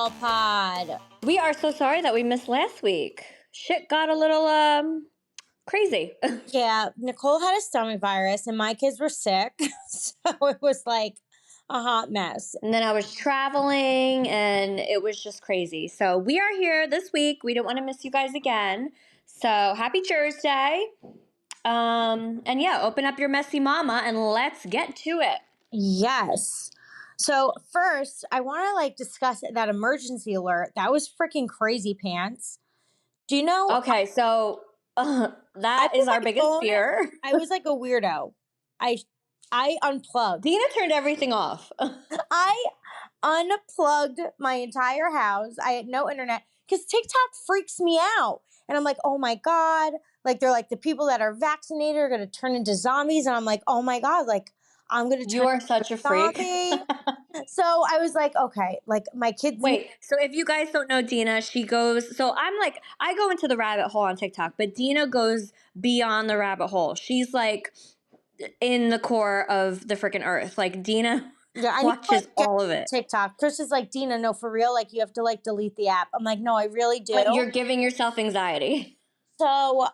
Meatball Pod. We are so sorry that we missed last week. Shit got a little crazy. Yeah, Nicole had a stomach virus and my kids were sick. So it was like a hot mess. And then I was traveling and it was just crazy. So we are here this week. We don't want to miss you guys again. So happy Thursday. And yeah, open up your messy mama and let's get to it. Yes. So first, I want to discuss that emergency alert. That was freaking crazy pants. Do you know? Okay, so that is our biggest fear. I was like a weirdo. I unplugged. Dina turned everything off. I unplugged my entire house. I had no internet because TikTok freaks me out. And I'm like, oh my God. They're like, the people that are vaccinated are going to turn into zombies. And I'm like, oh my God, I'm going to turn You are such a freak. So I was like, okay, my kids. Wait, so if you guys don't know Dina, she goes, so I'm like, I go into the rabbit hole on TikTok, but Dina goes beyond the rabbit hole. She's like in the core of the freaking earth. Like Dina watches all of it. TikTok. Chris is like, Dina, no, for real. You have to delete the app. I'm like, no, I really do. But you're giving yourself anxiety. So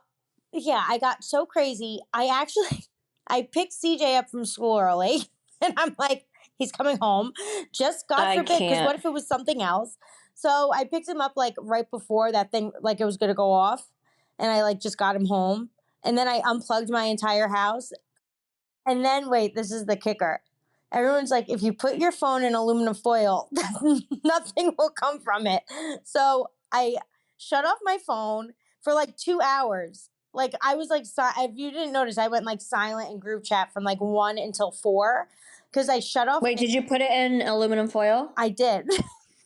yeah, I got so crazy. I picked CJ up from school early and I'm like, he's coming home. Just God forbid, because what if it was something else? So I picked him up right before that thing, it was going to go off. And I just got him home. And then I unplugged my entire house. And then, wait, this is the kicker. Everyone's like, if you put your phone in aluminum foil, nothing will come from it. So I shut off my phone for 2 hours. I was if you didn't notice, I went silent in group chat from 1 until 4 because I shut off. Wait, did you put it in aluminum foil? I did.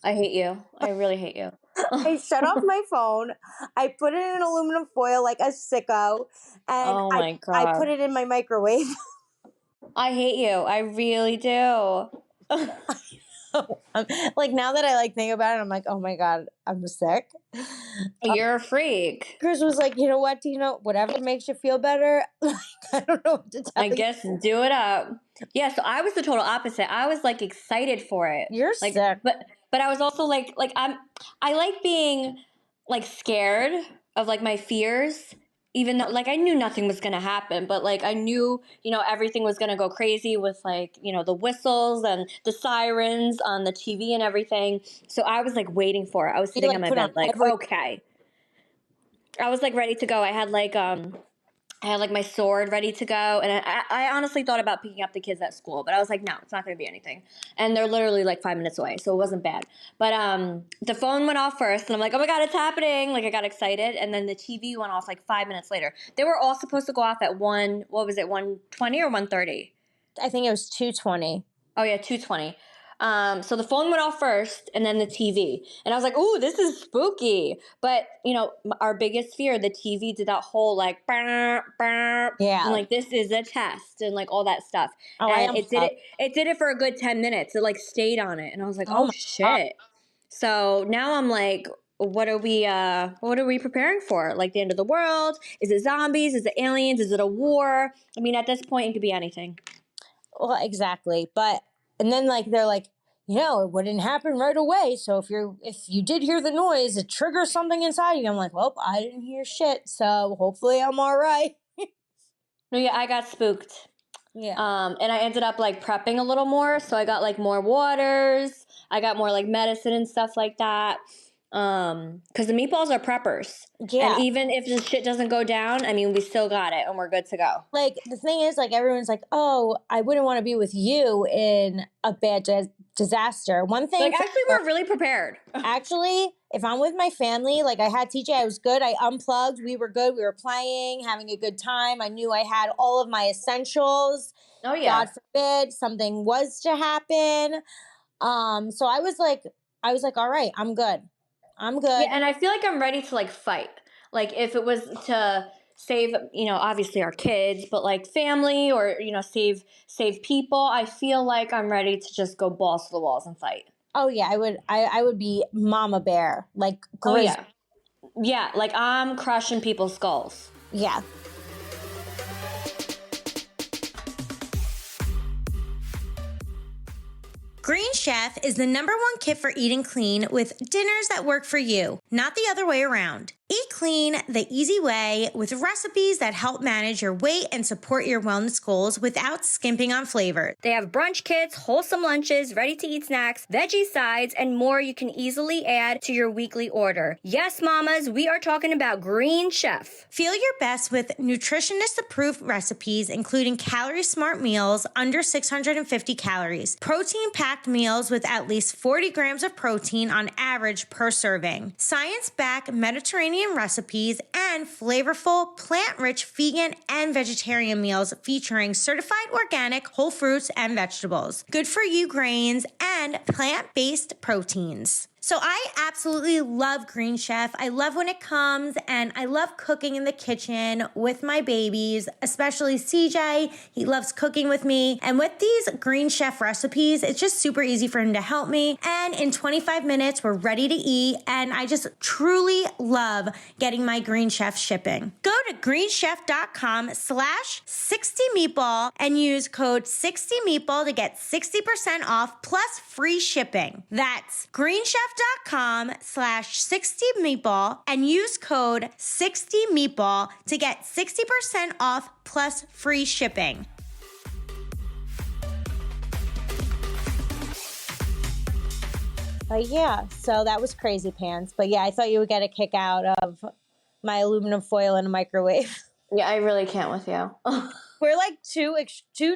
I hate you. I really hate you. I shut off my phone. I put it in aluminum foil like a sicko. And oh my God. I put it in my microwave. I hate you. I really do. Now that I think about it, I'm like, oh my God, I'm sick. You're a freak. Chris was like, you know what, Dina? Whatever makes you feel better. I don't know what to tell you. I guess do it up. Yeah, so I was the total opposite. I was excited for it. You're sick. But I was also I like being scared of my fears. Even though, I knew nothing was going to happen, but, I knew, everything was going to go crazy with, the whistles and the sirens on the TV and everything. So I was, waiting for it. I was sitting on my bed, okay. I was, ready to go. I had, my sword ready to go. And I honestly thought about picking up the kids at school. But I was like, no, it's not going to be anything. And they're literally 5 minutes away. So it wasn't bad. But the phone went off first. And I'm like, oh my God, it's happening. I got excited. And then the TV went off 5 minutes later. They were all supposed to go off at 1:20 or 1:30? I think it was 2:20. Oh, yeah, 2:20. So the phone went off first and then the TV. And I was like, ooh, this is spooky. But, our biggest fear, the TV did that whole burr, burr, yeah. And this is a test and all that stuff. Oh, and it did it for a good 10 minutes. It stayed on it. And I was like, oh shit. God. So now I'm like, what are we preparing for? The end of the world? Is it zombies? Is it aliens? Is it a war? I mean, at this point, it could be anything. Well, exactly. And then they're like, it wouldn't happen right away. So if you did hear the noise, it triggers something inside you. I'm like, well, I didn't hear shit. So hopefully I'm all right. No, yeah, I got spooked. Yeah. And I ended up prepping a little more. So I got more waters. I got more medicine and stuff like that. Because the meatballs are preppers. Yeah. And even if the shit doesn't go down, I mean, we still got it and we're good to go. The thing is, everyone's like, oh, I wouldn't want to be with you in a bad disaster. One thing. Actually, we're really prepared. Actually, if I'm with my family, I had TJ, I was good. I unplugged. We were good. We were playing, having a good time. I knew I had all of my essentials. Oh, yeah. God forbid something was to happen. So I was like, all right, I'm good. I'm good. Yeah, and I feel like I'm ready to fight. If it was to save, obviously our kids, but family or, save people, I feel like I'm ready to just go balls to the walls and fight. Oh yeah, I would be mama bear, oh yeah. Yeah, I'm crushing people's skulls. Yeah. Green Chef is the #1 kit for eating clean with dinners that work for you, not the other way around. Eat clean the easy way with recipes that help manage your weight and support your wellness goals without skimping on flavor. They have brunch kits, wholesome lunches, ready-to-eat snacks, veggie sides, and more you can easily add to your weekly order. Yes, mamas, we are talking about Green Chef. Feel your best with nutritionist-approved recipes, including calorie-smart meals under 650 calories, protein-packed meals with at least 40 grams of protein on average per serving, science-backed Mediterranean recipes, and flavorful, plant-rich vegan and vegetarian meals featuring certified organic whole fruits and vegetables, good for you grains, and plant-based proteins. So I absolutely love Green Chef. I love when it comes, and I love cooking in the kitchen with my babies, especially CJ. He loves cooking with me. And with these Green Chef recipes, it's just super easy for him to help me. And in 25 minutes, we're ready to eat. And I just truly love getting my Green Chef shipping. Go to greenchef.com/60meatball and use code 60meatball to get 60% off plus free shipping. That's greenchef.com/60meatball and use code 60meatball to get 60% off plus free shipping. Yeah, so that was crazy pants. But yeah, I thought you would get a kick out of my aluminum foil in a microwave. Yeah, I really can't with you. We're like two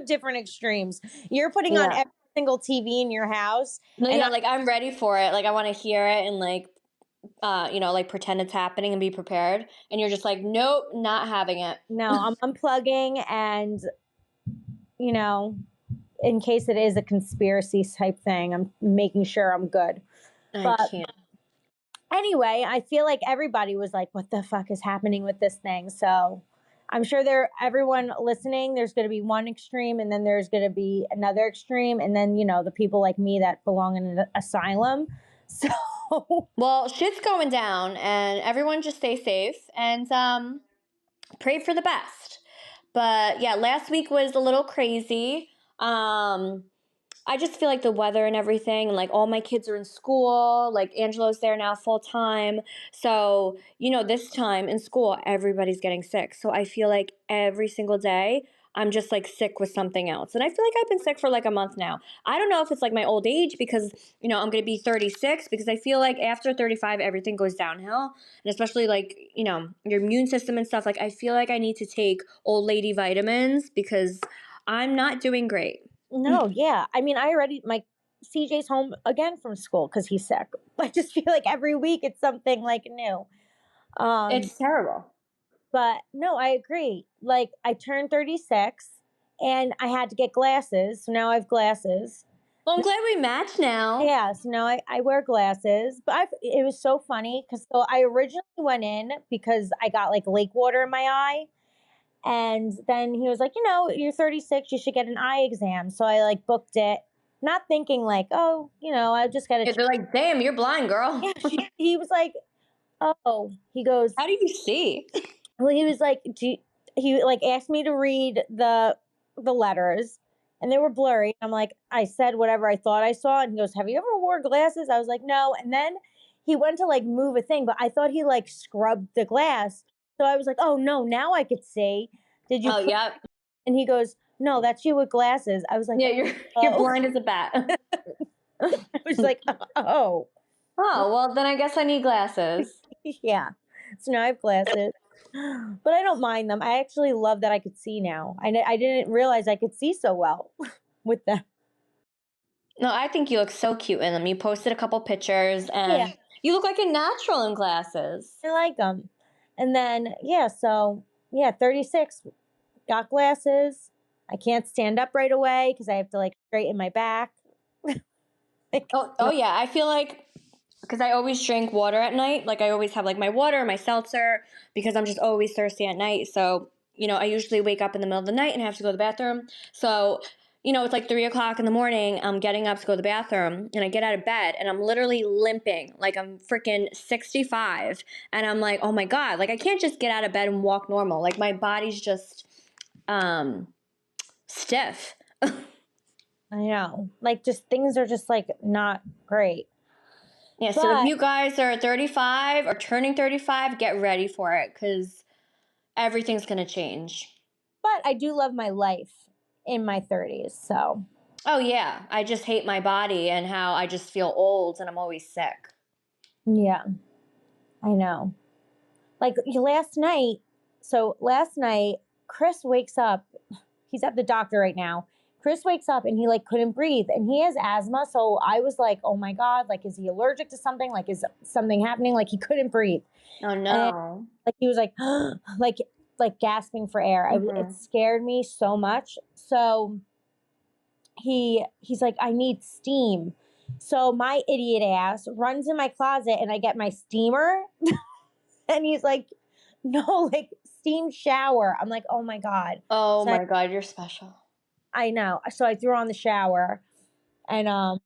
different extremes. You're putting on every single TV in your house. No, and like I'm ready for it. Like I want to hear it and like, like pretend it's happening and be prepared. And you're just like, nope, not having it. No, I'm unplugging and, in case it is a conspiracy type thing, I'm making sure I'm good. I can't. Anyway, I feel like everybody was like, what the fuck is happening with this thing? So I'm sure everyone listening, there's going to be one extreme and then there's going to be another extreme. And then, the people like me that belong in an asylum. So, well, shit's going down and everyone just stay safe and pray for the best. But yeah, last week was a little crazy. I just feel like the weather and everything, and like all my kids are in school, like Angelo's there now full time. So, this time in school, everybody's getting sick. So I feel like every single day I'm just like sick with something else. And I feel like I've been sick for like a month now. I don't know if it's like my old age because, I'm going to be 36 because I feel like after 35, everything goes downhill. And especially like, your immune system and stuff. Like I feel like I need to take old lady vitamins because I'm not doing great. No, yeah. I mean, my CJ's home again from school because he's sick. I just feel like every week it's something like new. It's terrible. But no, I agree. Like I turned 36 and I had to get glasses. So now I have glasses. Well, I'm glad we match now. Yeah, so now I wear glasses. But it was so funny because I originally went in because I got like lake water in my eye. And then he was like, you're 36, you should get an eye exam. So I like booked it, not thinking like, oh, I just got to. They're like, damn, you're blind, girl. Yeah, he was like, oh, he goes, how do you see? Well, he was like, he like asked me to read the letters and they were blurry. I'm like, I said whatever I thought I saw. And he goes, have you ever wore glasses? I was like, no. And then he went to like move a thing, but I thought he like scrubbed the glass. So I was like, oh, no, now I could see. Did you? Oh, yeah. And he goes, no, that's you with glasses. I was like, yeah, you're blind as a bat. I was like, oh. Oh, well, then I guess I need glasses. Yeah. So now I have glasses. But I don't mind them. I actually love that I could see now. I didn't realize I could see so well with them. No, I think you look so cute in them. You posted a couple pictures and you look like a natural in glasses. I like them. And then, 36, got glasses. I can't stand up right away because I have to like straighten my back. Oh, yeah. I feel like, because I always drink water at night. Like I always have like my water, my seltzer, because I'm just always thirsty at night. So, I usually wake up in the middle of the night and have to go to the bathroom. So, it's like 3:00 in the morning. I'm getting up to go to the bathroom and I get out of bed and I'm literally limping like I'm freaking 65. And I'm like, oh my God, like I can't just get out of bed and walk normal. Like my body's just stiff. I know. Like, just things are just, like, not great. Yeah, so if you guys are 35 or turning 35, get ready for it because everything's going to change. But I do love my life in my 30s, so. Oh, yeah. I just hate my body and how I just feel old and I'm always sick. Yeah, I know. Like, last night, Chris wakes up. He's at the doctor right now. Chris wakes up and he, like, couldn't breathe. And he has asthma, so I was like, oh, my God. Like, is he allergic to something? Like, is something happening? Like, he couldn't breathe. Oh, no. And, like, he was like, like gasping for air. It scared me so much. So he's like, I need steam. So my idiot ass runs in my closet and I get my steamer. And he's like, no, like, steam shower. I'm like, oh my God. Oh so my God, you're special. I know. So I threw on the shower and I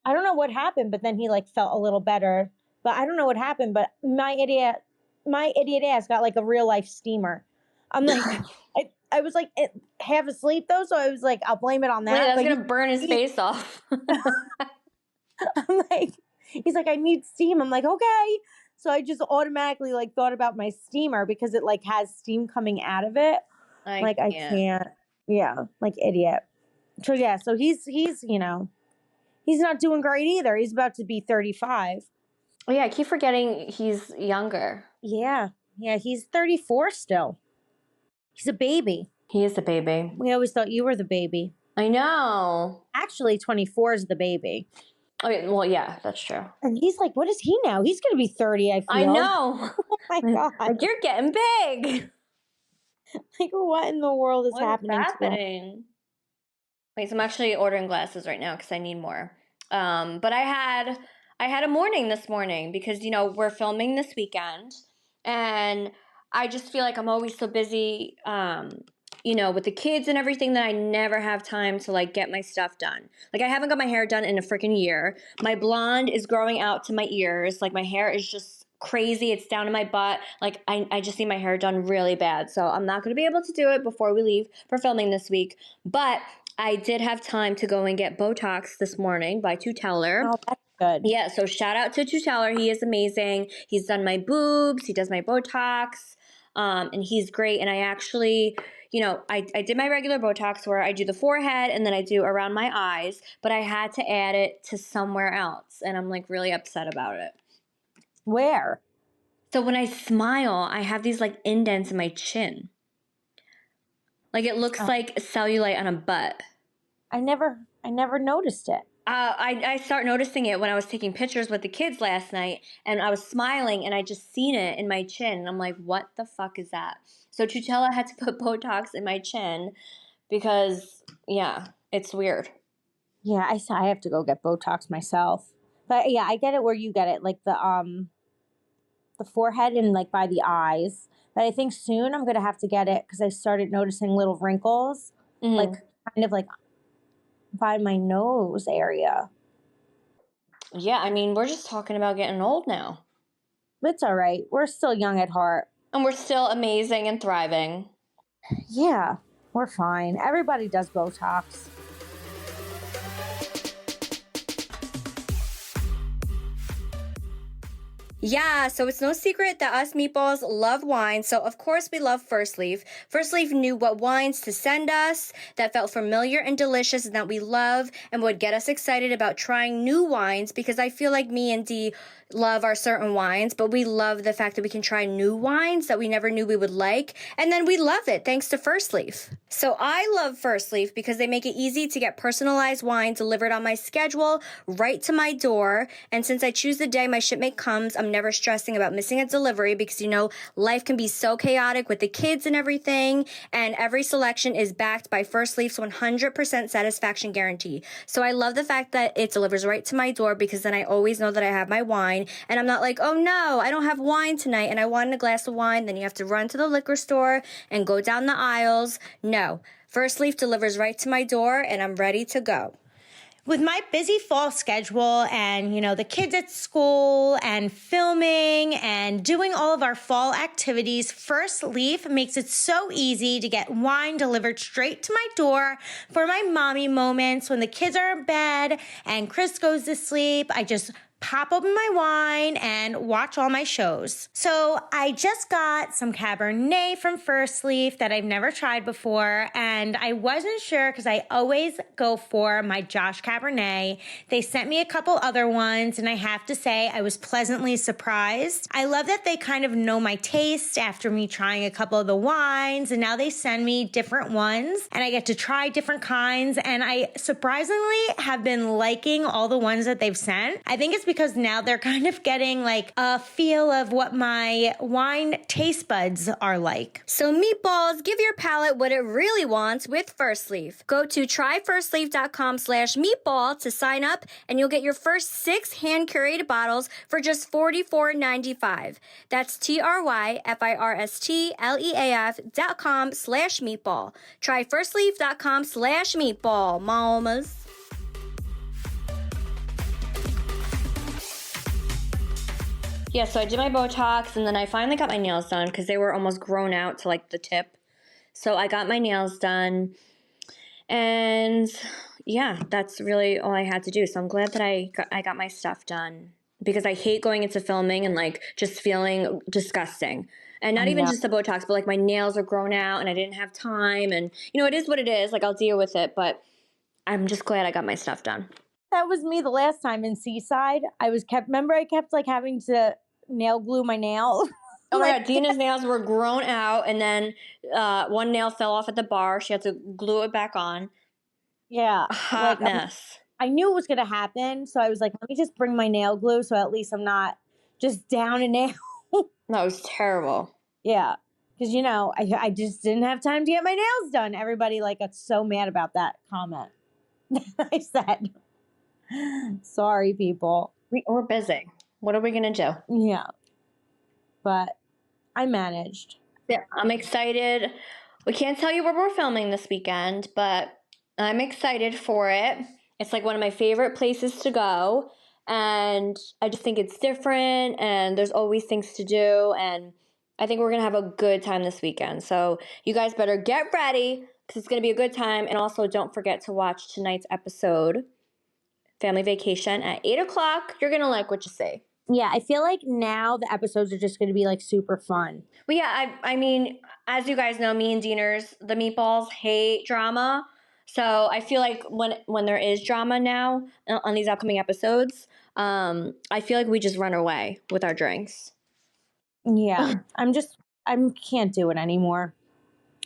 don't know what happened, but then he, like, felt a little better. But I don't know what happened, but my idiot ass got, like, a real life steamer. I'm like, I was, like, half asleep though, so I was like, I'll blame it on that. Wait, that's going to burn his face off. I'm like, he's like, I need steam. I'm like, okay. So I just automatically, like, thought about my steamer because it, like, has steam coming out of it. I can't. Yeah, like, idiot. So yeah, so he's you know, he's not doing great either. He's about to be 35. Oh yeah, I keep forgetting he's younger. Yeah, he's 34 still. He's a baby. He is a baby. We always thought you were the baby. I know. Actually, 24 is the baby. Okay, well, yeah, that's true. And he's like, what is he now? He's going to be 30, I feel. I know. Oh, my God. Like, you're getting big. Like, what in the world is happening? Wait, so I'm actually ordering glasses right now because I need more. But I had a morning this morning because, you know, we're filming this weekend. And I just feel like I'm always so busy, you know, with the kids and everything that I never have time to, like, get my stuff done. Like, I haven't got my hair done in a freaking year. My blonde is growing out to my ears. Like, my hair is just crazy. It's down to my butt. Like, I just need my hair done really bad. So I'm not going to be able to do it before we leave for filming this week. But I did have time to go and get Botox this morning by Tuteller. Oh, that's good. Yeah, so shout out to Tuteller. He is amazing. He's done my boobs. He does my Botox. And he's great. And I actually, you know, I did my regular Botox where I do the forehead and then I do around my eyes, but I had to add it to somewhere else. And I'm, like, really upset about it. Where? So when I smile, I have these, like, indents in my chin. Like, it looks like cellulite on a butt. I never noticed it. I start noticing it when I was taking pictures with the kids last night, and I was smiling, and I just seen it in my chin, and I'm like, what the fuck is that? So Tutela had to put Botox in my chin because, yeah, it's weird. Yeah, I have to go get Botox myself. But yeah, I get it where you get it, like the forehead and, like, by the eyes. But I think soon I'm gonna have to get it because I started noticing little wrinkles, like, kind of, like, by my nose area. Yeah, I mean, we're just talking about getting old now. It's all right. We're still young at heart. And we're still amazing and thriving. Yeah, we're fine. Everybody does Botox. Yeah, so it's no secret that us meatballs love wine, so of course we love First Leaf. First Leaf knew what wines to send us that felt familiar and delicious and that we love and would get us excited about trying new wines because I feel like me and Dee love our certain wines, but we love the fact that we can try new wines that we never knew we would like, and then we love it thanks to First Leaf. So I love First Leaf because they make it easy to get personalized wine delivered on my schedule right to my door, and since I choose the day my shipment comes, I'm never stressing about missing a delivery because, you know, life can be so chaotic with the kids and everything, and every selection is backed by First Leaf's 100% satisfaction guarantee. So I love the fact that it delivers right to my door because then I always know that I have my wine, and I'm not like, oh no, I don't have wine tonight and I wanted a glass of wine, then you have to run to the liquor store and go down the aisles. No, First Leaf delivers right to my door and I'm ready to go. With my busy fall schedule and, the kids at school and filming and doing all of our fall activities, First Leaf makes it so easy to get wine delivered straight to my door for my mommy moments when the kids are in bed and Chris goes to sleep. I just pop open my wine and watch all my shows. So I just got some Cabernet from First Leaf that I've never tried before, and I wasn't sure because I always go for my Josh Cabernet. They sent me a couple other ones, and I have to say I was pleasantly surprised. I love that they kind of know my taste after me trying a couple of the wines, and now they send me different ones, and I get to try different kinds, and I surprisingly have been liking all the ones that they've sent. I think it's because now they're kind of getting like a feel of what my wine taste buds are like. So Meatballs, give your palate what it really wants with First Leaf. Go to tryfirstleaf.com/meatball to sign up, and you'll get your first 6 hand-curated bottles for just $44.95. That's tryfirstleaf.com/meatball. Tryfirstleaf.com/meatball, mawmas. Yeah, so I did my Botox, and then I finally got my nails done because they were almost grown out to like the tip. So I got my nails done, and yeah, that's really all I had to do. So I'm glad that I got my stuff done because I hate going into filming and like just feeling disgusting. And not even just the Botox, but like my nails are grown out and I didn't have time. And it is what it is. Like I'll deal with it, but I'm just glad I got my stuff done. That was me the last time in Seaside. I kept like having to nail glue my nail. Oh my God, Dina's nails were grown out, and then one nail fell off at the bar. She had to glue it back on. Yeah. A hot mess. I knew it was going to happen, so I was like, let me just bring my nail glue so at least I'm not just down a nail. That was terrible. Yeah. Because, I just didn't have time to get my nails done. Everybody got so mad about that comment. I said, sorry, people. We're busy. What are we going to do? Yeah. But I managed. Yeah, I'm excited. We can't tell you where we're filming this weekend, but I'm excited for it. It's like one of my favorite places to go. And I just think it's different and there's always things to do. And I think we're going to have a good time this weekend. So you guys better get ready because it's going to be a good time. And also don't forget to watch tonight's episode, Family Vacation, at 8 o'clock. You're going to like what you see. Yeah, I feel like now the episodes are just going to be super fun. Well, yeah, I mean, as you guys know, me and Deaners, the Meatballs, hate drama. So I feel like when there is drama now on these upcoming episodes, I feel like we just run away with our drinks. Yeah, I can't do it anymore.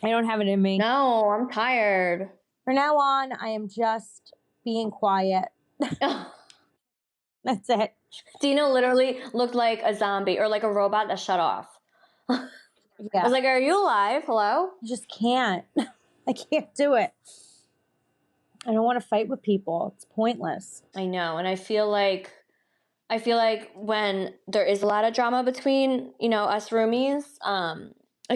I don't have it in me. No, I'm tired. From now on, I am just being quiet. That's it. Dina literally looked like a zombie or like a robot that shut off. Yeah. I was like, are you alive? Hello? I just can't. I can't do it. I don't want to fight with people. It's pointless. I know. And I feel like when there is a lot of drama between, us roomies, I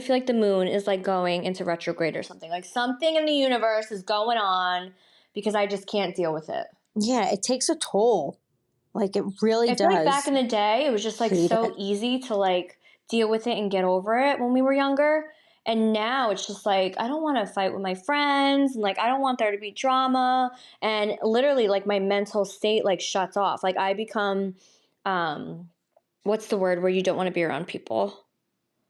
feel like the moon is like going into retrograde or something. Like something in the universe is going on because I just can't deal with it. Yeah, it takes a toll. Like it really does. I feel like back in the day, it was just like so easy to like deal with it and get over it when we were younger. And now it's just like, I don't want to fight with my friends. And like, I don't want there to be drama. And literally like my mental state like shuts off. Like I become, what's the word where you don't want to be around people?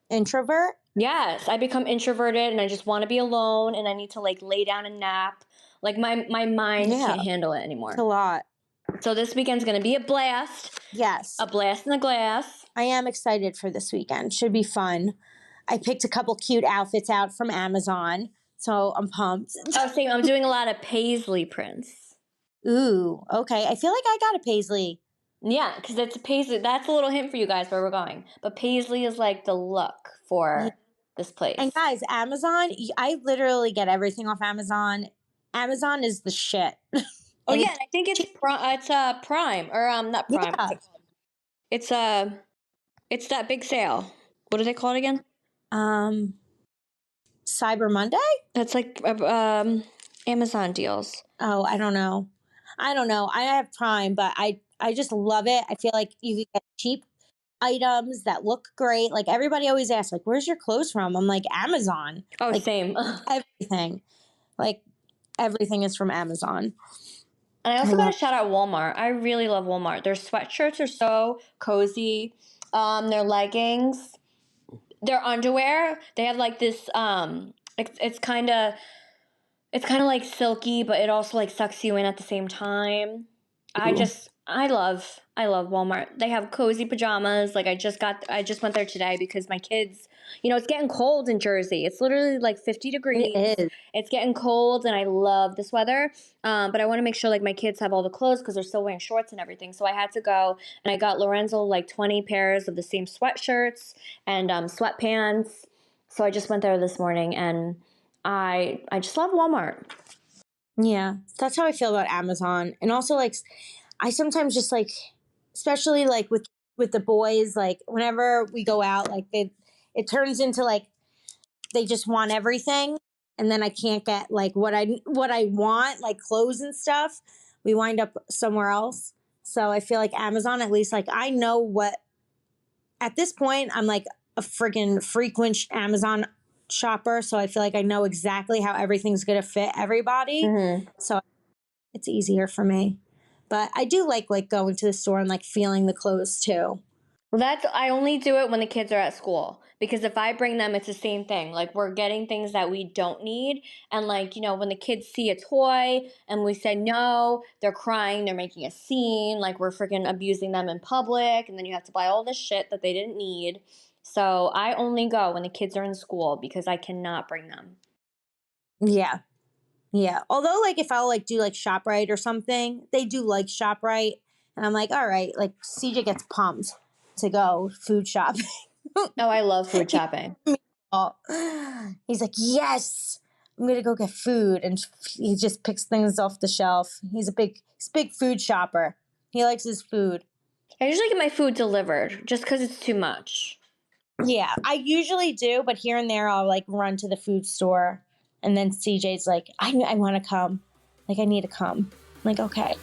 Introvert? Yes. I become introverted and I just want to be alone and I need to like lay down and nap. Like my mind can't handle it anymore. It's a lot. So this weekend's going to be a blast. Yes. A blast in the glass. I am excited for this weekend. Should be fun. I picked a couple cute outfits out from Amazon, so I'm pumped. Oh, same. I'm doing a lot of paisley prints. Ooh, okay. I feel like I got a paisley. Yeah, because it's a paisley. That's a little hint for you guys where we're going. But paisley is like the look for this place. And guys, Amazon, I literally get everything off Amazon. Amazon is the shit. Oh yeah, I think it's Prime or not Prime. Yeah. It's that big sale. What do they call it again? Cyber Monday? That's like Amazon deals. Oh, I don't know. I don't know. I have Prime, but I just love it. I feel like you can get cheap items that look great. Like everybody always asks, like, where's your clothes from? I'm like, Amazon. Oh, Like same. everything. Like everything is from Amazon. And I I also got love to shout out Walmart. I really love Walmart. Their sweatshirts are so cozy. Their leggings, their underwear. They have like this. It's kind of like silky, but it also like sucks you in at the same time. I love Walmart. They have cozy pajamas. Like I just went there today because my kids, it's getting cold in Jersey. It's literally like 50 degrees. it is. It's getting cold and I love this weather. But I want to make sure like my kids have all the clothes because they're still wearing shorts and everything. So I had to go and I got Lorenzo like 20 pairs of the same sweatshirts and sweatpants. So I just went there this morning and I just love Walmart. Yeah. That's how I feel about Amazon. And also like I sometimes just like, especially like with the boys, like whenever we go out, like it turns into like they just want everything, and then I can't get like what I want, like clothes and stuff. We wind up somewhere else. So I feel like Amazon, at least like I know what, at this point I'm like a friggin' frequent Amazon shopper, so I feel like I know exactly how everything's gonna fit everybody. Mm-hmm. So it's easier for me. But I do like going to the store and like feeling the clothes too. Well, I only do it when the kids are at school because if I bring them, it's the same thing. Like we're getting things that we don't need, and like when the kids see a toy and we say no, they're crying, they're making a scene, like we're freaking abusing them in public, and then you have to buy all this shit that they didn't need. So I only go when the kids are in school because I cannot bring them. Yeah. Yeah. Although like if I'll like do like ShopRite or something, they do like ShopRite. And I'm like, all right, like CJ gets pumped to go food shopping. Oh, I love food shopping. He's like, yes, I'm gonna go get food, and he just picks things off the shelf. He's a big food shopper. He likes his food. I usually get my food delivered just because it's too much. Yeah, I usually do, but here and there I'll like run to the food store, and then CJ's like, I want to come, like I need to come. I'm like, okay.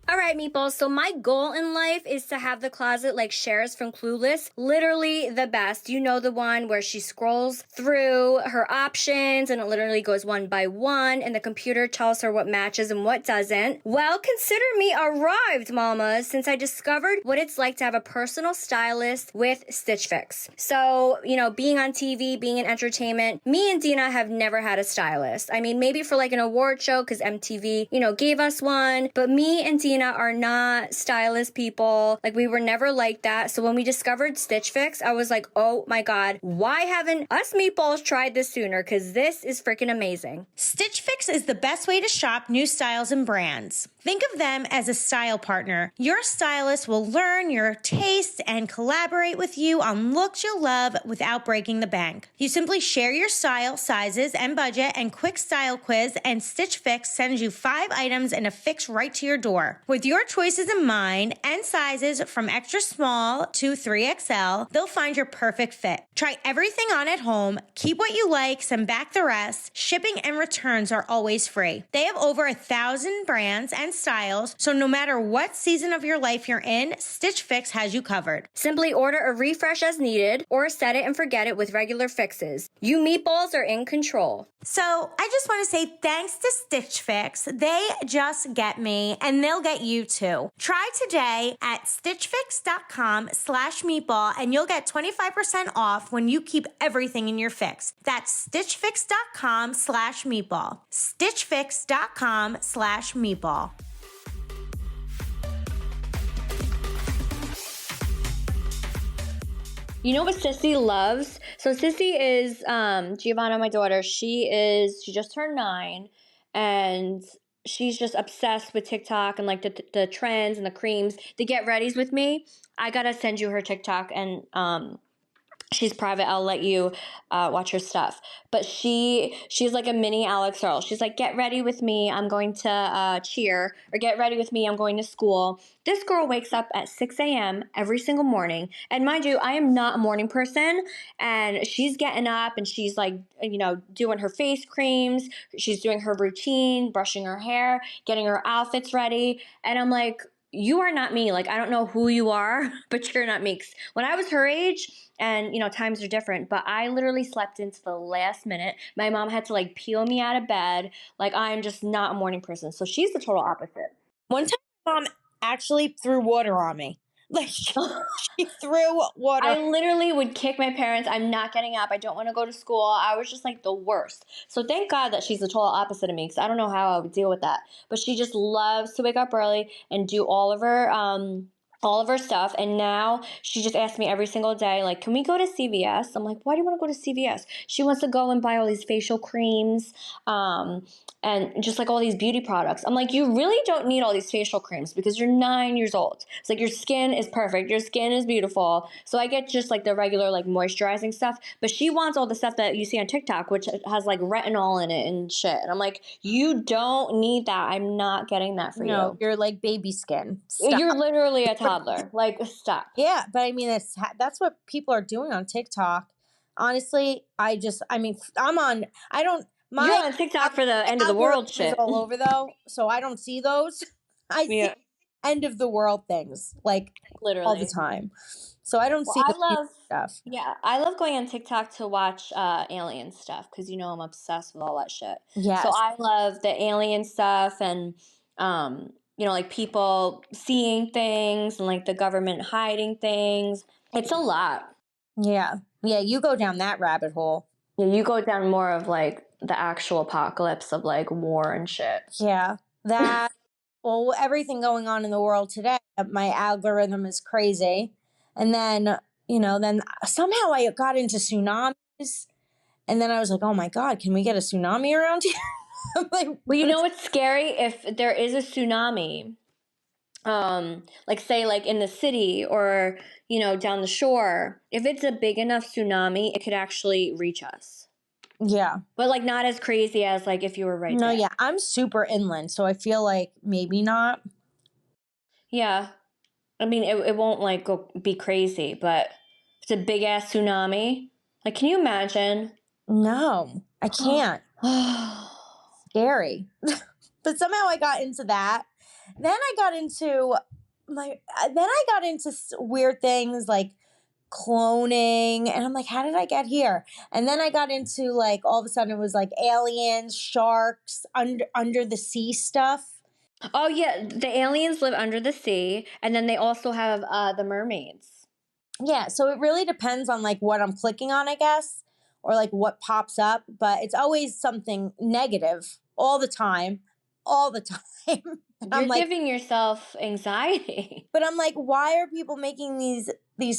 All right, Meatballs. So my goal in life is to have the closet like Cher's from Clueless. Literally the best. You know the one where she scrolls through her options and it literally goes one by one and the computer tells her what matches and what doesn't. Well, consider me arrived, mamas, since I discovered what it's like to have a personal stylist with Stitch Fix. So, being on TV, being in entertainment, me and Dina have never had a stylist. I mean, maybe for like an award show because MTV, gave us one, but me and Dina are not stylist people. Like we were never like that. So when we discovered Stitch Fix, I was like, oh my God, why haven't us meatballs tried this sooner? Because this is freaking amazing. Stitch Fix is the best way to shop new styles and brands. Think of them as a style partner. Your stylist will learn your taste and collaborate with you on looks you'll love without breaking the bank. You simply share your style, sizes, and budget and quick style quiz, and Stitch Fix sends you 5 items in a fix right to your door. With your choices in mind and sizes from extra small to 3XL, they'll find your perfect fit. Try everything on at home, keep what you like, send back the rest. Shipping and returns are always free. They have over 1,000 brands and styles, so no matter what season of your life you're in, Stitch Fix has you covered. Simply order a refresh as needed or set it and forget it with regular fixes. You meatballs are in control. So I just want to say thanks to Stitch Fix. They just get me, and they'll get you too. Try today at stitchfix.com/meatball, and you'll get 25% off when you keep everything in your fix. That's stitchfix.com/meatball. stitchfix.com/meatball. You know what Sissy loves? So Sissy is Giovanna, my daughter. She just turned 9, and she's just obsessed with TikTok and like the trends and the creams. The get readies with me. I gotta send you her TikTok, and she's private. I'll let you watch her stuff. But she's like a mini Alex Earl. She's like, get ready with me. I'm going to cheer, or get ready with me. I'm going to school. This girl wakes up at 6 a.m. every single morning. And mind you, I am not a morning person. And she's getting up and she's like, doing her face creams. She's doing her routine, brushing her hair, getting her outfits ready. And I'm like, you are not me. Like, I don't know who you are, but you're not me. When I was her age, and times are different, but I literally slept into the last minute. My mom had to like peel me out of bed. Like, I'm just not a morning person. So she's the total opposite. One time my mom actually threw water on me. Like, she threw water. I literally would kick my parents. I'm not getting up. I don't want to go to school. I was just like the worst. So thank God that she's the total opposite of me, because I don't know how I would deal with that. But she just loves to wake up early and do all of her stuff. And now she just asks me every single day, like, can we go to CVS? I'm like, why do you want to go to CVS? She wants to go and buy all these facial creams, and just like all these beauty products. I'm like, you really don't need all these facial creams because you're 9 years old. It's like, your skin is perfect. Your skin is beautiful. So I get just like the regular like moisturizing stuff, but she wants all the stuff that you see on TikTok, which has like retinol in it and shit. And I'm like, you don't need that. I'm not getting that for you. You're like baby skin. Stop. You're literally a toddler. Like, stop. Yeah, but I mean, that's what people are doing on TikTok. Honestly, I'm on. I don't. You're on TikTok for the end of the world shit. All over though, so I don't see those. I see end of the world things like literally all the time. So I don't see the stuff. Yeah, I love going on TikTok to watch alien stuff because I'm obsessed with all that shit. Yes. So I love the alien stuff and like people seeing things and like the government hiding things. It's a lot. Yeah. Yeah, you go down that rabbit hole. Yeah, you go down more of like the actual apocalypse of like war and shit. Yeah. That well, everything going on in the world today, my algorithm is crazy. And then, then somehow I got into tsunamis. And then I was like, oh my God, can we get a tsunami around here? I'm like, well, what's scary? If there is a tsunami, like say like in the city or, down the shore, if it's a big enough tsunami, it could actually reach us. Yeah. But like not as crazy as like if you were right there. No, yeah. I'm super inland, so I feel like maybe not. Yeah. I mean, it won't like go be crazy, but it's a big ass tsunami. Like, can you imagine? No, I can't. Scary. But somehow I got into that. Then I got into weird things like cloning, and I'm like, how did I get here? And then I got into like all of a sudden it was like aliens, sharks, under the sea stuff. Oh yeah, the aliens live under the sea, and then they also have the mermaids. Yeah, so it really depends on like what I'm clicking on, I guess, or like what pops up, but it's always something negative all the time. You're giving yourself anxiety. But I'm like, why are people making these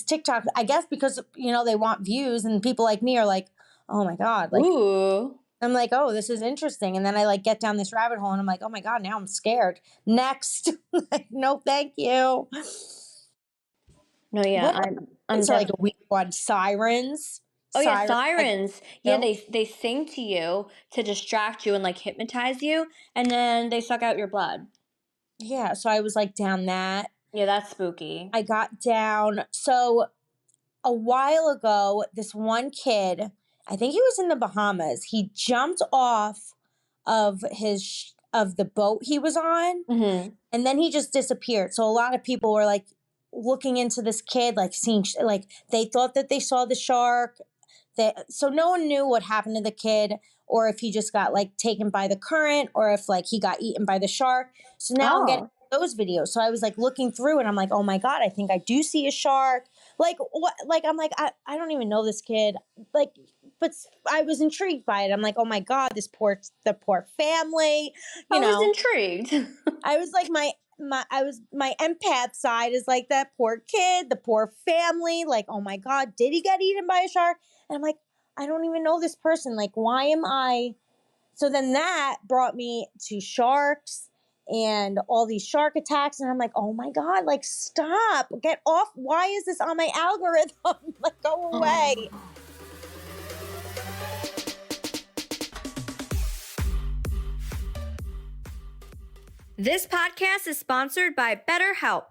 TikToks? I guess because, they want views, and people like me are like, oh my God. Like, ooh. I'm like, oh, this is interesting. And then I like get down this rabbit hole and I'm like, oh my God, now I'm scared. Next. No, thank you. No, yeah. I'm like a weird one. Sirens. Oh yeah, sirens. Like, yeah, they sing to you to distract you and like hypnotize you, and then they suck out your blood. Yeah, so I was like down that. Yeah, that's spooky. I got down. So a while ago, this one kid, I think he was in the Bahamas. He jumped off of the boat he was on, and then he just disappeared. So a lot of people were like looking into this kid, like seeing, like they thought that they saw the shark. So no one knew what happened to the kid, or if he just got like taken by the current, or if like he got eaten by the shark. So now I'm getting those videos. So I was like looking through and I'm like, oh my God, I think I do see a shark. Like what? Like I'm like, I don't even know this kid. Like, but I was intrigued by it. I'm like, oh my God, the poor family. I was intrigued. I was like my empath side is like that poor kid, the poor family. Like, oh my God, did he get eaten by a shark? And I'm like, I don't even know this person. Like, why am I? So then that brought me to sharks, and all these shark attacks. And I'm like, oh my God, like stop, get off. Why is this on my algorithm? Like go away. This podcast is sponsored by BetterHelp.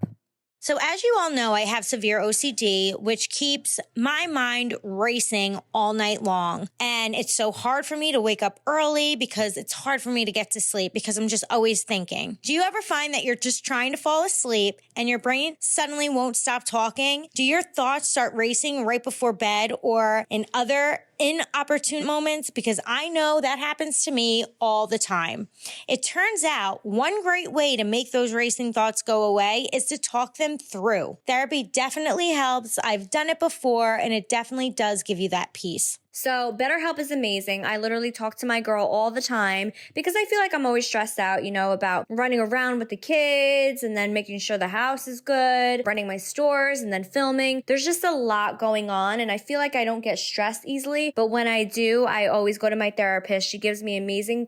So as you all know, I have severe OCD, which keeps my mind racing all night long. And it's so hard for me to wake up early because it's hard for me to get to sleep because I'm just always thinking. Do you ever find that you're just trying to fall asleep and your brain suddenly won't stop talking? Do your thoughts start racing right before bed or in other inopportune moments? Because I know that happens to me all the time. It turns out one great way to make those racing thoughts go away is to talk them through. Therapy definitely helps. I've done it before, and it definitely does give you that peace. So BetterHelp is amazing. I literally talk to my girl all the time because I feel like I'm always stressed out, about running around with the kids and then making sure the house is good, running my stores and then filming. There's just a lot going on and I feel like I don't get stressed easily. But when I do, I always go to my therapist. She gives me amazing,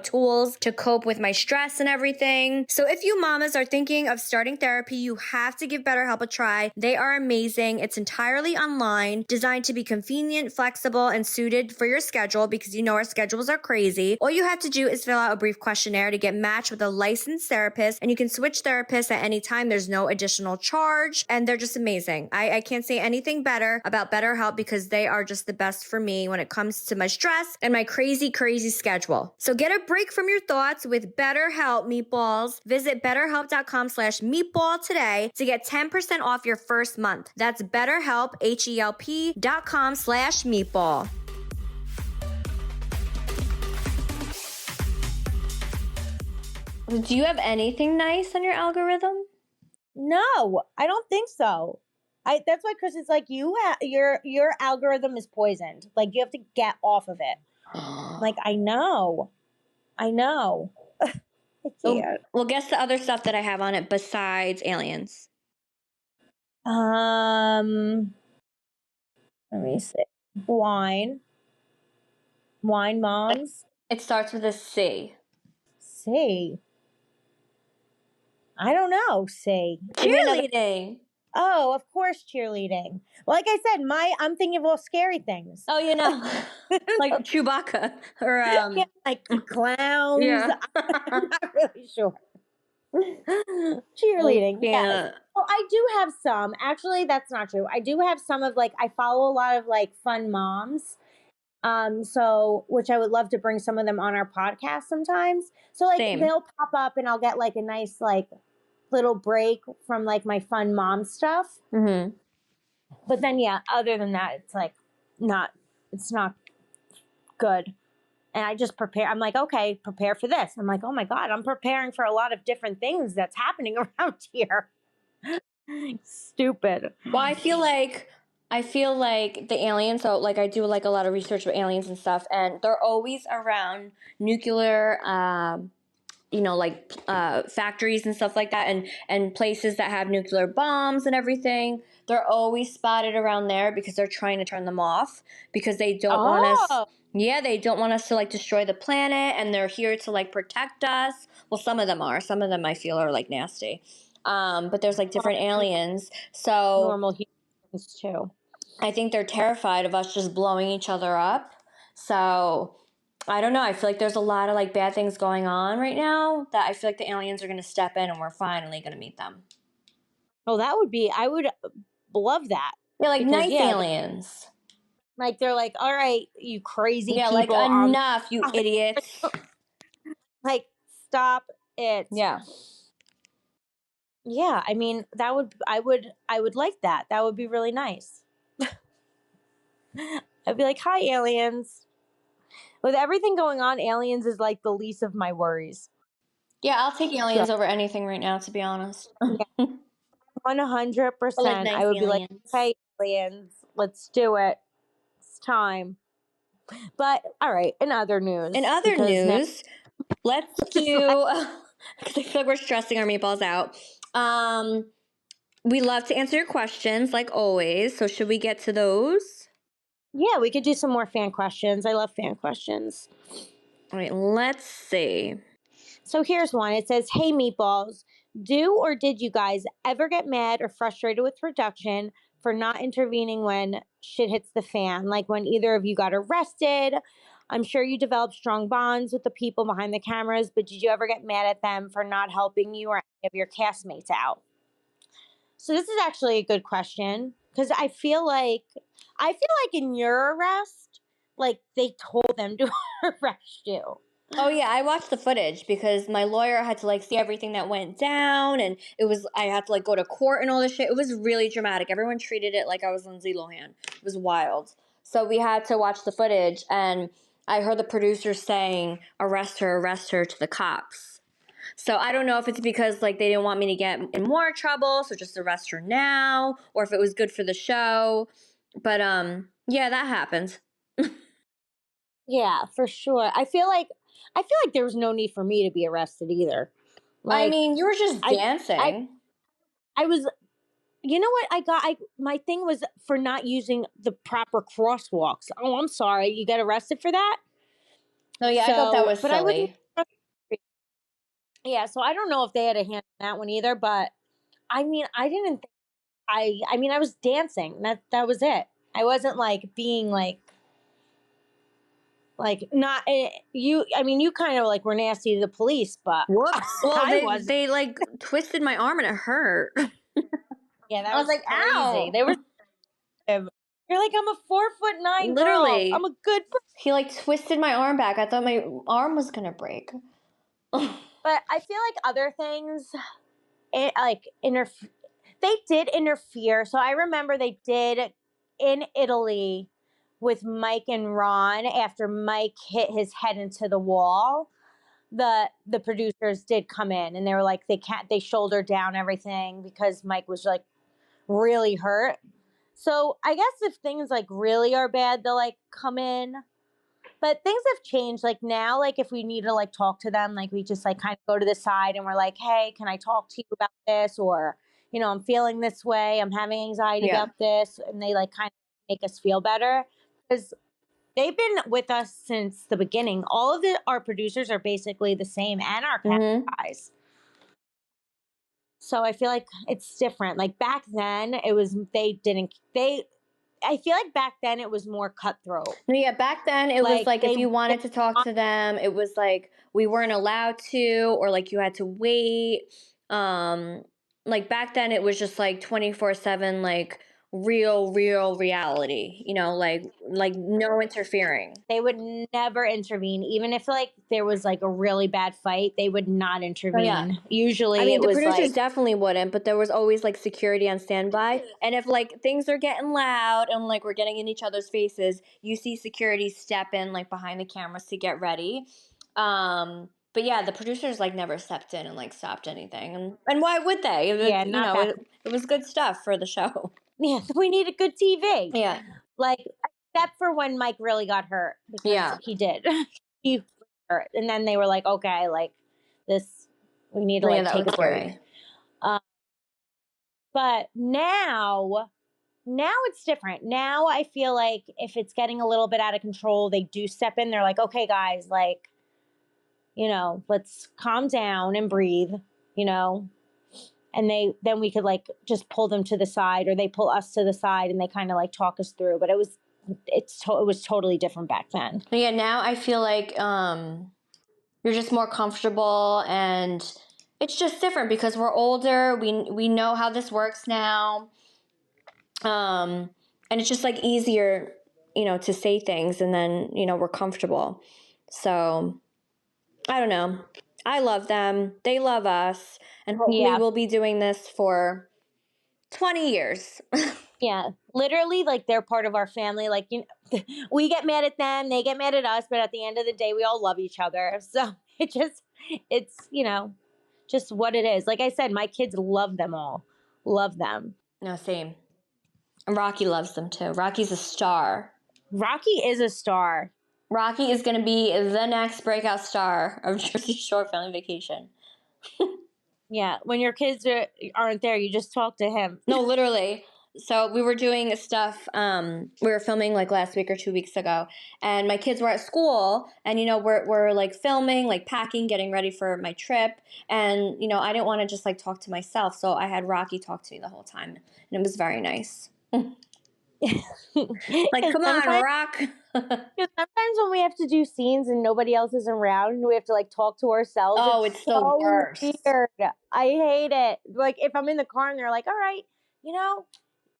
tools to cope with my stress and everything. So if you mamas are thinking of starting therapy, you have to give BetterHelp a try. They are amazing. It's entirely online, designed to be convenient, flexible, and suited for your schedule because our schedules are crazy. All you have to do is fill out a brief questionnaire to get matched with a licensed therapist, and you can switch therapists at any time. There's no additional charge, and they're just amazing. I can't say anything better about BetterHelp because they are just the best for me when it comes to my stress and my crazy, crazy schedule. So get a break from your thoughts with BetterHelp, Meatballs. Visit betterhelp.com/meatball today to get 10% off your first month. That's BetterHelp, HELP.com/meatball. Do you have anything nice on your algorithm? No, I don't think so. That's why Chris is like, your algorithm is poisoned. Like you have to get off of it. Like I know. I can't. Well, guess the other stuff that I have on it besides aliens. Let me see. Wine moms. It starts with a C. C. I don't know. C. Cheerleading. Oh, of course, cheerleading. Like I said, I'm thinking of all scary things. Oh, like Chewbacca or yeah, like clowns. Yeah. I'm not really sure. Cheerleading. Yes. Well, I do have some. Actually, that's not true. I do have some of I follow a lot of fun moms. So which I would love to bring some of them on our podcast sometimes. So Same. They'll pop up and I'll get a nice little break from my fun mom stuff. Mm-hmm. But then other than that, it's it's not good. And I just prepare. I'm like, okay, prepare for this. I'm like, oh my God, I'm preparing for a lot of different things that's happening around here. Stupid. Well, I feel like the aliens, so I do a lot of research with aliens and stuff, and they're always around nuclear, factories and stuff like that, and places that have nuclear bombs and everything. They're always spotted around there because they're trying to turn them off because they don't want us. Yeah, they don't want us to destroy the planet, and they're here to protect us. Well, some of them are. Some of them I feel are nasty. But there's different aliens. So normal humans too. I think they're terrified of us just blowing each other up. So I don't know. I feel like there's a lot of bad things going on right now that I feel like the aliens are going to step in and we're finally going to meet them. Oh, I would love that. Yeah, nice aliens. They're all right, you crazy people. Yeah, enough, you idiots. Stop it. Yeah. Yeah, I mean, I would like that. That would be really nice. I'd be like, hi, aliens. With everything going on, aliens is the least of my worries. Yeah, I'll take aliens over anything right now, to be honest. 100%. Nice I would aliens. be like, hey, aliens, let's do it. It's time. But, all right, in other news. Let's do, because I feel like we're stressing our meatballs out. We love to answer your questions, like always. So should we get to those? Yeah, we could do some more fan questions. I love fan questions. All right, let's see. So here's one. It says, "Hey Meatballs, do or did you guys ever get mad or frustrated with production for not intervening when shit hits the fan? Like when either of you got arrested? I'm sure you developed strong bonds with the people behind the cameras, but did you ever get mad at them for not helping you or any of your castmates out?" So this is actually a good question because I feel like in your arrest, like they told them to arrest you. Oh yeah, I watched the footage because my lawyer had to like see everything that went down, and I had to like go to court and all this shit. It was really dramatic. Everyone treated it like I was Lindsay Lohan. It was wild. So we had to watch the footage, and I heard the producers saying, arrest her to the cops. So I don't know if it's because like they didn't want me to get in more trouble, so just arrest her now, or if it was good for the show. But yeah, that happened. Yeah, for sure. I feel like there was no need for me to be arrested either. I Like mean, you were just I I dancing. I was you know what I my thing was for not using the proper crosswalks. Oh, I'm sorry. You got arrested for that? Oh yeah, I thought that So, was but I wouldn't. silly. Yeah, so I don't know if they had a hand in that one either, but I mean, I didn't think I mean, I was dancing. That was it. I wasn't like being like not you I mean, you kind of like were nasty to the police, but Whoops. Well, I they was. they like twisted my arm and it hurt. Yeah, that I was was like, crazy. ow. They were. You're like, I'm a 4'9" girl. I'm Literally. a good person. He like twisted my arm back. I thought my arm was gonna break. But I feel like other things, like they did interfere. So I remember they did in Italy with Mike and Ron after Mike hit his head into the wall. The producers did come in and they were like they shouldered down everything because Mike was like really hurt. So I guess if things like really are bad, they'll like come in. But things have changed. Like now, like if we need to like talk to them, like we just like kind of go to the side and we're like, "Hey, can I talk to you about this?" Or, I'm feeling this way. I'm having anxiety Yeah. about this. And they like kind of make us feel better because they've been with us since the beginning. All of our producers are basically the same and our camera guys. So I feel like it's different. Like back then, I feel like back then it was more cutthroat. No, yeah, back then it was Like like if you wanted to talk to them, it was like we weren't allowed to, or like you had to wait. Like back then it was just like 24/7, like real reality, like no interfering. they would never intervene, even if like there was like a really bad fight. They would not Oh yeah. intervene. Usually, I mean, it the was producers like, definitely wouldn't, but there was always like security on standby. And if like things are getting loud and like we're getting in each other's faces, you see security step in like behind the cameras to get ready. But yeah, the producers like never stepped in and like stopped anything. And why would they? yeah, not back. It was good stuff for the show. Yeah, we needed good TV. Yeah. Like except for when Mike really got hurt because Yeah. he did. He was hurt, and then they were like, okay, like this, we need to Yeah, like that take was a break. scary. But now it's different. Now I feel like if it's getting a little bit out of control, they do step in. They're like, okay, guys, like, let's calm down and breathe, and then we could like just pull them to the side or they pull us to the side and they kind of like talk us through. But it was totally different back then. But yeah, now I feel like you're just more comfortable and it's just different because we're older. We know how this works now. And it's just like easier, to say things and then, we're comfortable. So I don't know. I love them. They love us. And hopefully Yeah. we'll be doing this for 20 years. Yeah. Literally, like they're part of our family. Like, we get mad at them, they get mad at us, but at the end of the day, we all love each other. So it's just what it is. Like I said, my kids love them all. Love them. No, same. And Rocky loves them too. Rocky's a star. Rocky is a star. Rocky is going to be the next breakout star of Jersey Shore Family Vacation. Yeah, when your kids aren't there, you just talk to him. No, literally. So we were doing stuff. We were filming like last week or 2 weeks ago, and my kids were at school, and we're like filming, like packing, getting ready for my trip, and I didn't want to just like talk to myself, so I had Rocky talk to me the whole time, and it was very nice. Like, come on, Rock. Because sometimes when we have to do scenes and nobody else is around and we have to like talk to ourselves, oh, it's so the worst. Weird. I hate it. Like if I'm in the car and they're like, all right,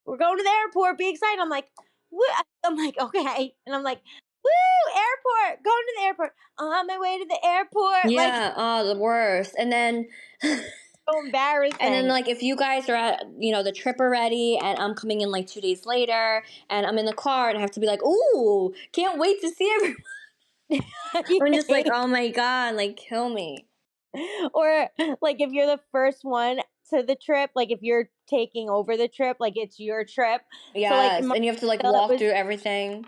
we're going to the airport, be excited. I'm like, what? I'm like, okay. And I'm like, woo, airport, going to the airport. On my way to the airport. Yeah, oh, the worst. And then so embarrassing. And then like if you guys are at the trip already and I'm coming in like 2 days later and I'm in the car and I have to be like, ooh, can't wait to see everyone. I'm just like, oh my God, like kill me. Or like if you're the first one to the trip, like if you're taking over the trip, like it's your trip. Yes, so, like, and you have to like walk through everything.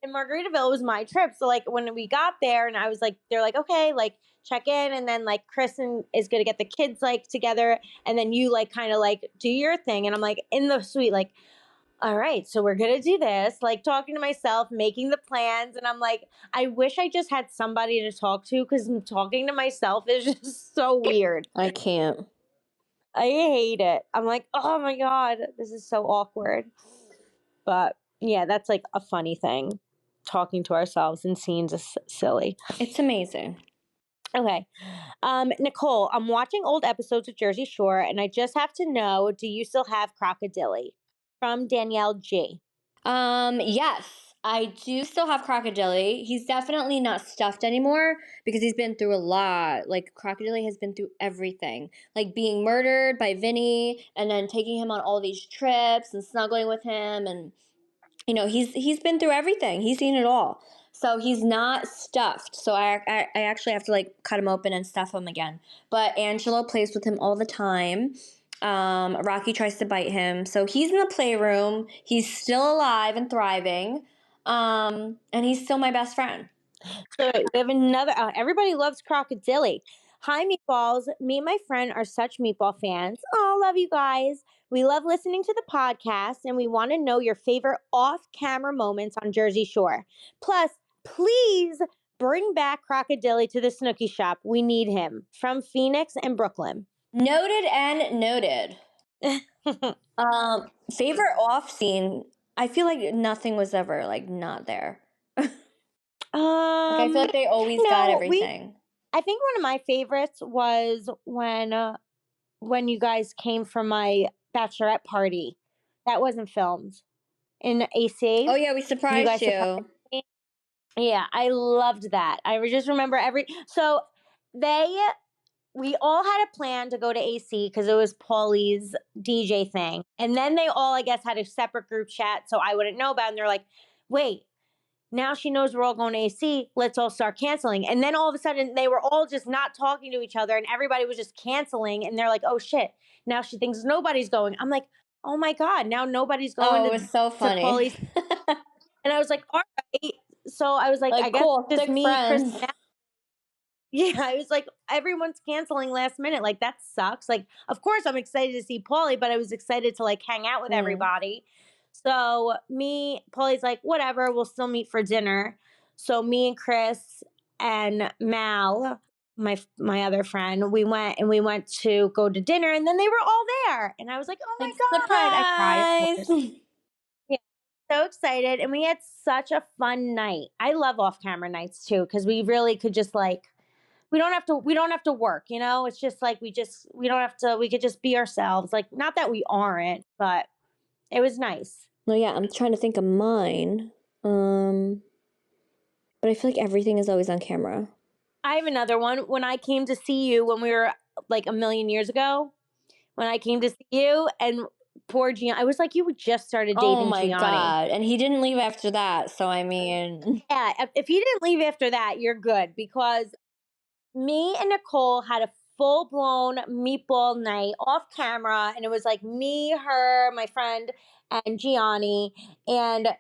In Margaritaville, it was my trip. So like when we got there and I was like, they're like, okay, like check in. And then like Kristen is going to get the kids like together. And then you like kind of like do your thing. And I'm like in the suite, like, all right, so we're going to do this, like talking to myself, making the plans. And I'm like, I wish I just had somebody to talk to because talking to myself is just so weird. I can't. I hate it. I'm like, oh my God, this is so awkward. But yeah, that's like a funny thing. Talking to ourselves in scenes is silly. It's amazing. Okay. Nicole, I'm watching old episodes of Jersey Shore and I just have to know, do you still have Crocodile? From Danielle G. Yes, I do still have Crocodile. He's definitely not stuffed anymore because he's been through a lot. Like Crocodile has been through everything. Like being murdered by Vinny and then taking him on all these trips and snuggling with him, and he's been through everything. He's seen it all. So he's not stuffed. So I actually have to like cut him open and stuff him again. But Angela plays with him all the time. Rocky tries to bite him. So he's in the playroom. He's still alive and thriving. And he's still my best friend. So we have another, everybody loves Crocodile. Hi, Meatballs. Me and my friend are such Meatball fans. Oh, love you guys. We love listening to the podcast and we want to know your favorite off-camera moments on Jersey Shore. Plus, please bring back Crocodile to the Snooki shop. We need him. From Phoenix and Brooklyn. Noted and noted. Favorite off scene. I feel like nothing was ever like not there. Like, I feel like they always got everything. I think one of my favorites was when you guys came for my bachelorette party. That wasn't filmed in AC. Oh yeah, we surprised you. Yeah, I loved that. I just remember we all had a plan to go to AC because it was Paulie's DJ thing. And then they all, I guess, had a separate group chat so I wouldn't know about it. And they're like, wait, now she knows we're all going to AC. Let's all start canceling. And then all of a sudden they were all just not talking to each other and everybody was just canceling. And they're like, oh shit, now she thinks nobody's going. I'm like, oh my God, now nobody's going. Oh, it was so funny. Paulie's. And I was like, all right. So I was like I guess cool, just me, friends. Chris. Yeah, I was like, everyone's canceling last minute. Like, that sucks. Like, of course, I'm excited to see Paulie, but I was excited to, like, hang out with everybody. So Paulie's like, whatever, we'll still meet for dinner. So me and Chris and Mal, my other friend, we went to go to dinner, and then they were all there. And I was like, oh, my God. Surprise. I cried. Yeah, so excited. And we had such a fun night. I love off-camera nights, too, because we really could just, like, we don't have to work, it's just like we could just be ourselves. Like, not that we aren't, but it was nice. No, yeah, I'm trying to think of mine. But I feel like everything is always on camera. I have another one. When I came to see you when we were like a million years ago, when I came to see you and poor Gianni, I was like, you just started dating Gianni. Oh my God. And he didn't leave after that. So I mean, yeah, if he didn't leave after that, you're good, because me and Nicole had a full-blown meatball night off camera, and it was like me, her, my friend, and Gianni, and I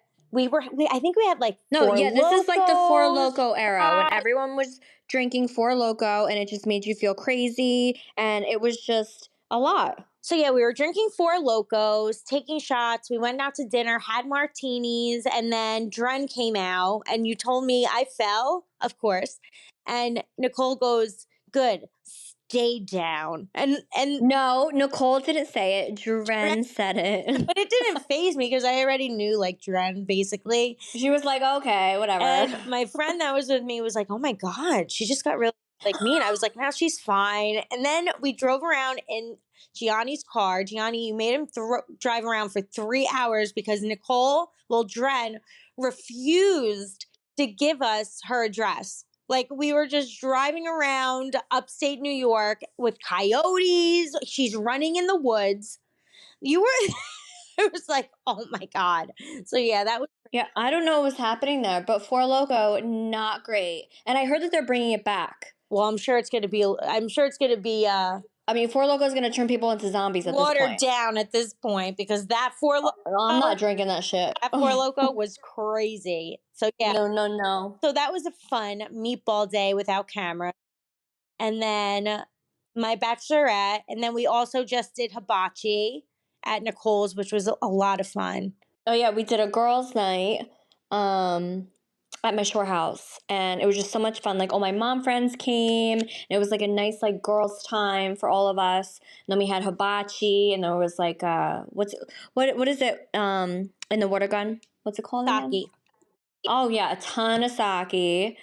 think we had like this is like the Four Loko era when everyone was drinking Four Loko and it just made you feel crazy, and it was just a lot. So yeah, we were drinking Four Locos, taking shots. We went out to dinner, had martinis, and then Dren came out. And you told me I fell, of course. And Nicole goes, "Good, stay down." And no, Nicole didn't say it. Dren said it. But it didn't faze me because I already knew like Dren basically. She was like, "Okay, whatever." And my friend that was with me was like, "Oh my God, she just got really like mean." I was like, "No, she's fine." And then we drove around in Gianni's car. Gianni, you made him drive around for 3 hours because Dren refused to give us her address. Like we were just driving around upstate New York with coyotes. She's running in the woods. You were, it was like, oh my God. So yeah, that was. Yeah, I don't know what was happening there, but Four Loko, not great. And I heard that they're bringing it back. Well, I'm sure it's going to be. I mean, Four Loko is going to turn people into zombies at this point. Watered down at this point because that Four Loko. I'm not drinking that shit. That Four Loko was crazy. So yeah. No. So that was a fun meatball day without camera. And then my bachelorette. And then we also just did hibachi at Nicole's, which was a lot of fun. Oh yeah, we did a girls' night at my shore house, and it was just so much fun. Like all my mom friends came, and it was like a nice like girls' time for all of us. And then we had hibachi, and there was like what is it in the water gun? What's it called? Sake. Oh yeah, a ton of sake.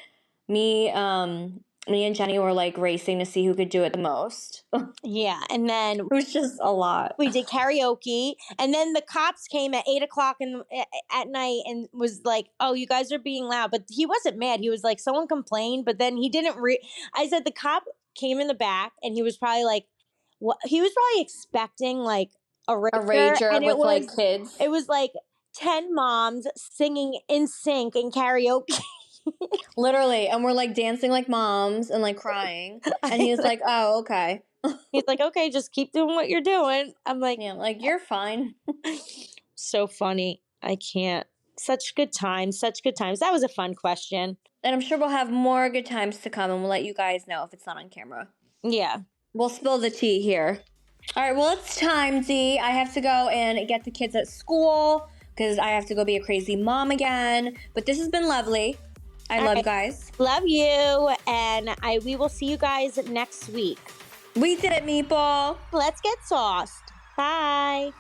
Me and Jenny were like racing to see who could do it the most. Yeah, and then it was just a lot. We did karaoke, and then the cops came at 8:00 at night and was like, "Oh, you guys are being loud." But he wasn't mad. He was like, "Someone complained," but then he didn't. I said the cop came in the back, and he was probably like, "What?" He was probably expecting like a rager and with like kids. It was like 10 moms singing in sync in karaoke. Literally, and we're like dancing like moms and like crying. And he was like, "Oh, okay." He's like, "Okay, just keep doing what you're doing." I'm like, "Yeah, like you're fine." So funny. I can't. Such good times. That was a fun question. And I'm sure we'll have more good times to come, and we'll let you guys know if it's not on camera. Yeah. We'll spill the tea here. All right, well, it's time, Dee. I have to go and get the kids at school because I have to go be a crazy mom again. But this has been lovely. I love you guys. Love you. And we will see you guys next week. We did it, Meatball. Let's get sauced. Bye.